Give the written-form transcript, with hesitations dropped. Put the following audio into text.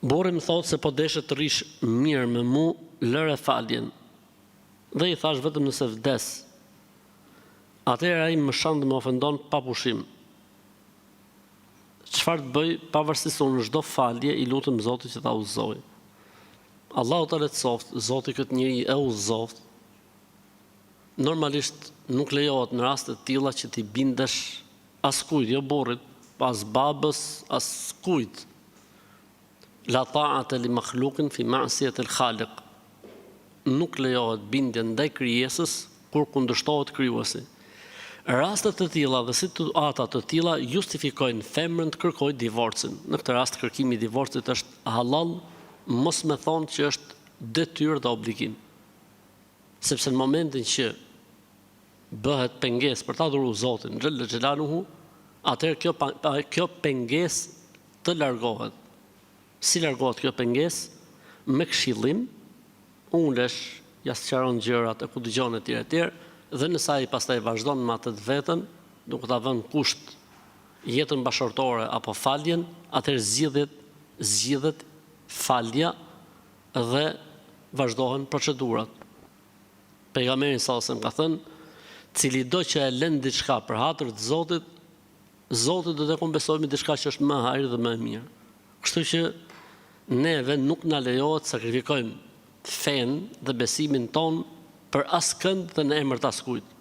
Burri më thotë se po deshe të rish mirë me mu, lëre faljen. Dhe i thash vetëm nëse vdes. Atëherë ai më shan dhe më ofendon pa pushim. Çfarë të bëj pavarësisht se unë çdo falje i lutem Zotit që ta udhëzoj. Allahu ta lehtësoft, Zoti këtë njeri e udhëzoft. Normalisht nuk lejohet në raste të tilla që ti bindesh askujt, jo burrit, as babës, as kujt. La ta'ata li makhluqin fi ma'siyati al-khaliq. Nuk lejohet bindje ndaj krijesës kur kundërshtohet krijuesi. Rastet të tilla dhe situata të tilla justifikojnë femrën të kërkojë divorcin. Në këtë rast kërkimi i divorcit është halal, mos me thonë që është detyrë dhe obligim. Sepse në momentin që bëhet pengesë për ta adhuruar Zotin xhalla xhelaluhu, atëherë kjo pengesë të largohet. Si largohet kjo pengesë? Me këshillim, ulesh, ja sqaron gjërat e ku dëgjon etj. Dhe nëse ai pastaj vazhdon me atë të vetën, duke ta vënë kusht jetën bashkëtorë apo faljen, atëherë zgjidhet falja dhe vazhdohen procedurat. Pejgamberi sallallahu alajhi wasallam ka thënë, cili do që e lën diçka për hatër të Zotit, Zoti do të kompensojë diçka që është më e hajër dhe më e mirë. Kështu që neve nuk na lejohet të sakrifikojmë fen dhe besimin ton për askënd dhe në emër të askujt.